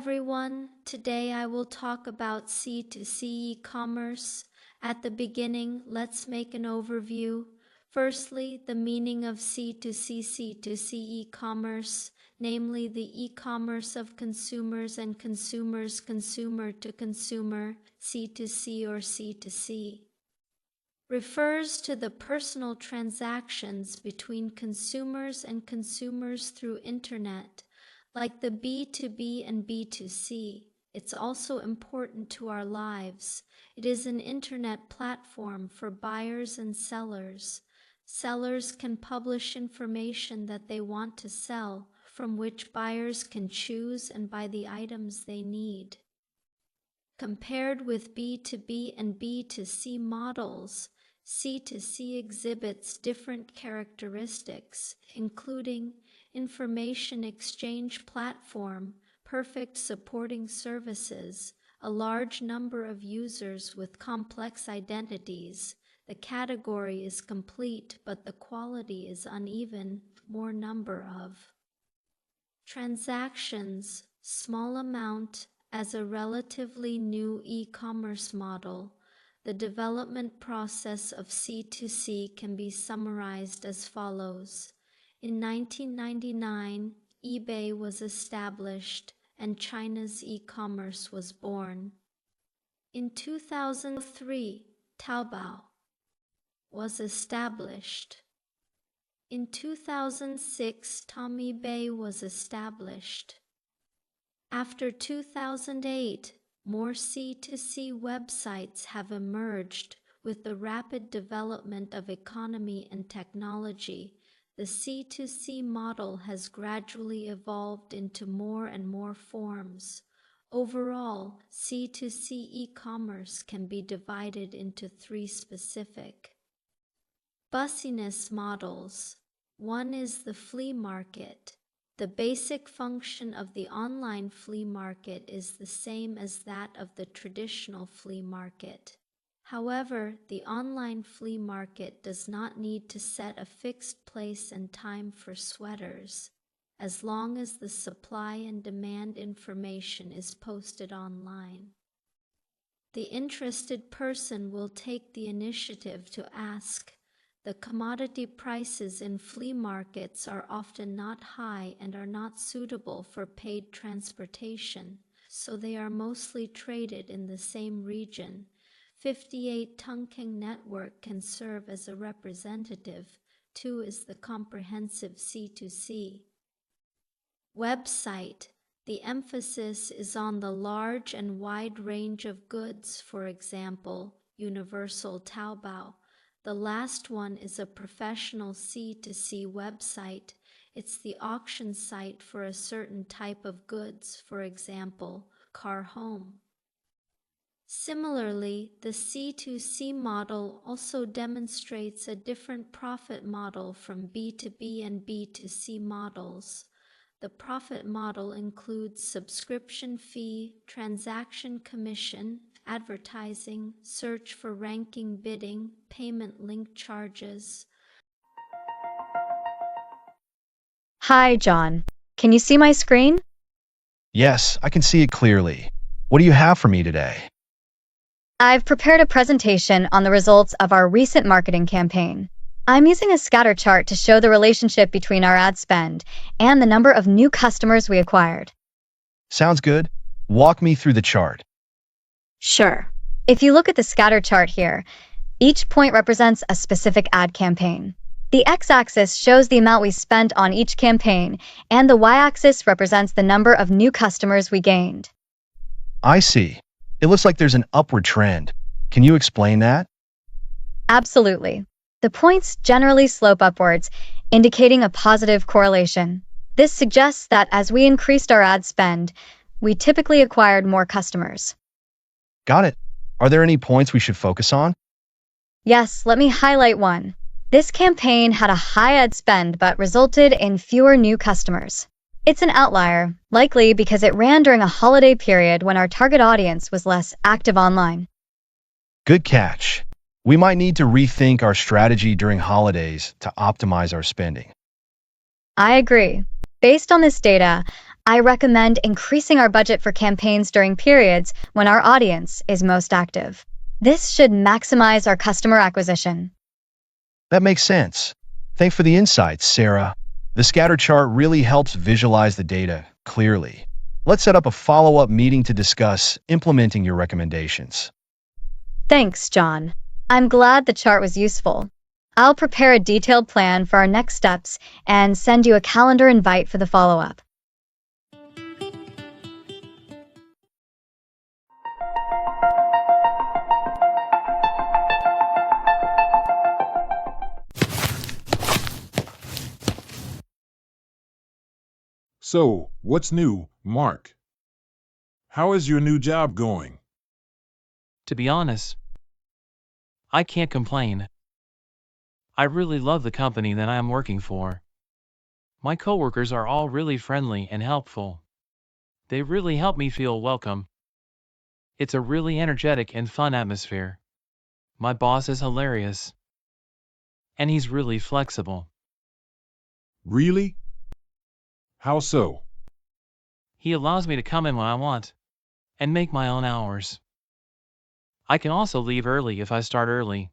everyone. Today I will talk about C2C e-commerce. At the beginning, let's make an overview. Firstly, the meaning of C2C e-commerce, namely the e-commerce of consumers and consumers consumer to consumer, C2C or C2C. Refers to the personal transactions between consumers and consumers through internet, like the B2B and B2C. It's also important to our lives. It is an internet platform for buyers and sellers. Sellers can publish information that they want to sell, from which buyers can choose and buy the items they need. Compared with B2B and B2C models, C2C exhibits different characteristics, including information exchange platform, perfect supporting services, a large number of users with complex identities. The category is complete, but the quality is uneven, more number of transactions, small amount. As a relatively new e-commerce model, the development process of C2C can be summarized as follows. In 1999, eBay was established and China's e-commerce was born. In 2003, Taobao was established. In 2006, eBay was established. After 2008, more C2C websites have emerged. With the rapid development of economy and technology, the C2C model has gradually evolved into more and more forms. Overall, C2C e-commerce can be divided into three specific business models. One is the flea market. The basic function of the online flea market is the same as that of the traditional flea market. However, the online flea market does not need to set a fixed place and time for sweaters, as long as the supply and demand information is posted online. The interested person will take the initiative to ask. The commodity prices in flea markets are often not high and are not suitable for paid transportation, so they are mostly traded in the same region. 58 Tongking network can serve as a representative. 2 is the comprehensive C2C website. The emphasis is on the large and wide range of goods, for example, universal Taobao. The last one is a professional C2C website. It's the auction site for a certain type of goods, for example, car home. Similarly, the C2C model also demonstrates a different profit model from B2B and B2C models. The profit model includes subscription fee, transaction commission, advertising, search for ranking bidding, payment link charges. Hi, John. Can you see my screen? Yes, I can see it clearly. What do you have for me today? I've prepared a presentation on the results of our recent marketing campaign. I'm using a scatter chart to show the relationship between our ad spend and the number of new customers we acquired. Sounds good. Walk me through the chart. Sure. If you look at the scatter chart here, each point represents a specific ad campaign. The x-axis shows the amount we spent on each campaign, and the y-axis represents the number of new customers we gained. I see. It looks like there's an upward trend. Can you explain that? Absolutely. The points generally slope upwards, indicating a positive correlation. This suggests that as we increased our ad spend, we typically acquired more customers. Got it. Are there any points we should focus on? Yes, let me highlight one. This campaign had a high ad spend but resulted in fewer new customers. It's an outlier, likely because it ran during a holiday period when our target audience was less active online. Good catch. We might need to rethink our strategy during holidays to optimize our spending. I agree. Based on this data, I recommend increasing our budget for campaigns during periods when our audience is most active. This should maximize our customer acquisition. That makes sense. Thanks for the insights, Sarah. The scatter chart really helps visualize the data clearly. Let's set up a follow-up meeting to discuss implementing your recommendations. Thanks, John. I'm glad the chart was useful. I'll prepare a detailed plan for our next steps and send you a calendar invite for the follow-up. So, what's new, Mark? How is your new job going? To be honest, I can't complain. I really love the company that I am working for. My coworkers are all really friendly and helpful. They really help me feel welcome. It's a really energetic and fun atmosphere. My boss is hilarious. And he's really flexible. Really? How so? He allows me to come in when I want and make my own hours. I can also leave early if I start early.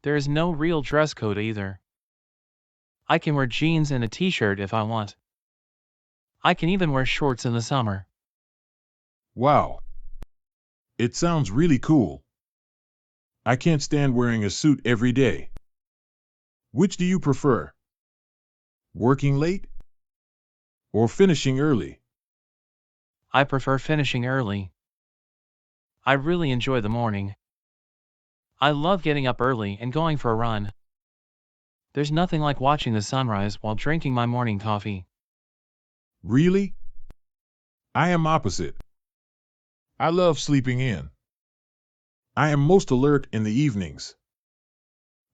There is no real dress code either. I can wear jeans and a t-shirt if I want. I can even wear shorts in the summer. Wow. It sounds really cool. I can't stand wearing a suit every day. Which do you prefer? Working late? Or finishing early? I prefer finishing early. I really enjoy the morning. I love getting up early and going for a run. There's nothing like watching the sunrise while drinking my morning coffee. Really? I am opposite. I love sleeping in. I am most alert in the evenings.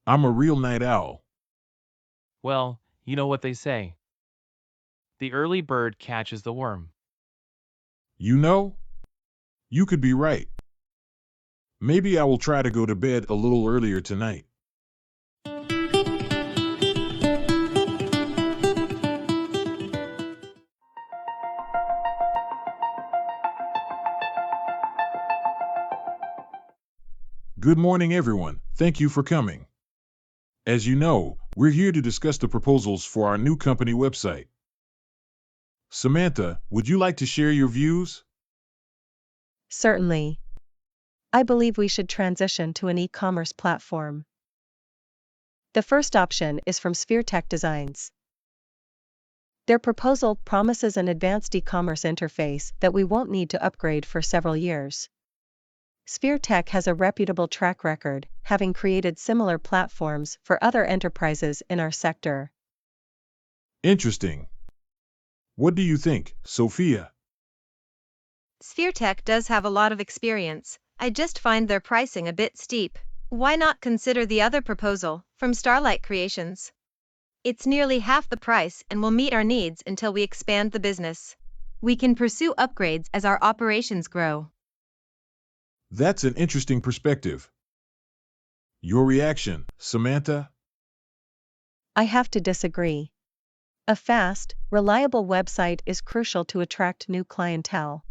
I'm a real night owl. Well, you know what they say. The early bird catches the worm. You know, you could be right. Maybe I will try to go to bed a little earlier tonight. Good morning, everyone. Thank you for coming. As you know, we're here to discuss the proposals for our new company website. Samantha, would you like to share your views? Certainly. I believe we should transition to an e-commerce platform. The first option is from Sphere Tech Designs. Their proposal promises an advanced e-commerce interface that we won't need to upgrade for several years. Sphere Tech has a reputable track record, having created similar platforms for other enterprises in our sector. Interesting. What do you think, Sophia? SphereTech does have a lot of experience. I just find their pricing a bit steep. Why not consider the other proposal, from Starlight Creations? It's nearly half the price and will meet our needs until we expand the business. We can pursue upgrades as our operations grow. That's an interesting perspective. Your reaction, Samantha? I have to disagree. A fast, reliable website is crucial to attract new clientele.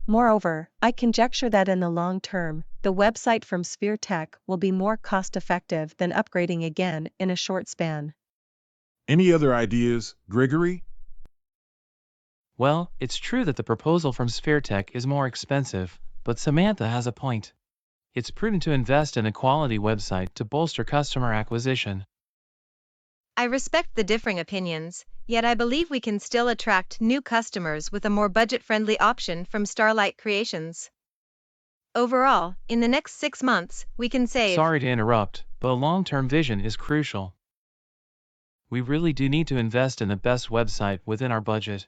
Moreover, I conjecture that in the long term, the website from Sphere Tech will be more cost-effective than upgrading again in a short span. Any other ideas, Gregory? Well, it's true that the proposal from SphereTech is more expensive, but Samantha has a point. It's prudent to invest in a quality website to bolster customer acquisition. I respect the differing opinions, yet I believe we can still attract new customers with a more budget-friendly option from Starlight Creations. Overall, in the next 6 months, we can save. Sorry to interrupt, but a long-term vision is crucial. We really do need to invest in the best website within our budget.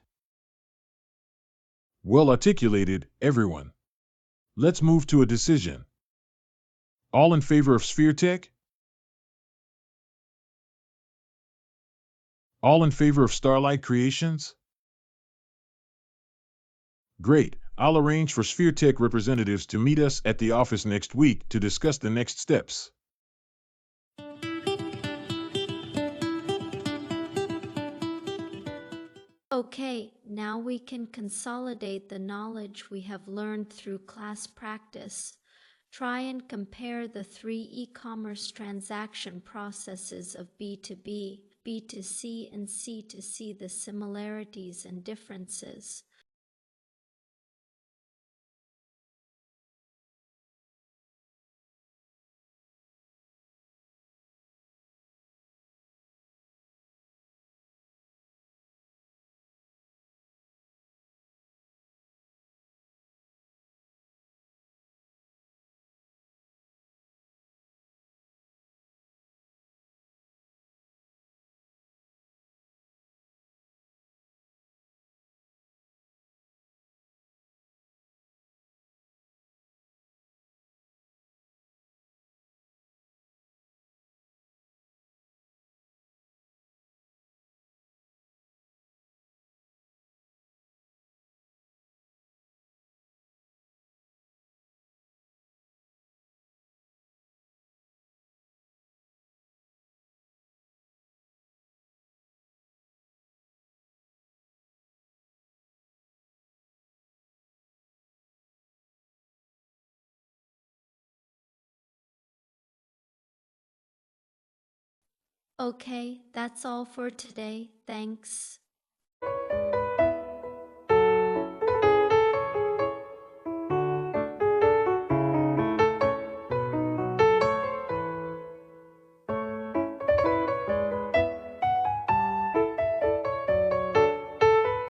Well articulated, everyone. Let's move to a decision. All in favor of Sphere Tech? All in favor of Starlight Creations? Great. I'll arrange for Sphere Tech representatives to meet us at the office next week to discuss the next steps. Okay, now we can consolidate the knowledge we have learned through class practice. Try and compare the three e-commerce transaction processes of B2B, B2C, and C2C, the similarities and differences. Okay, that's all for today. Thanks.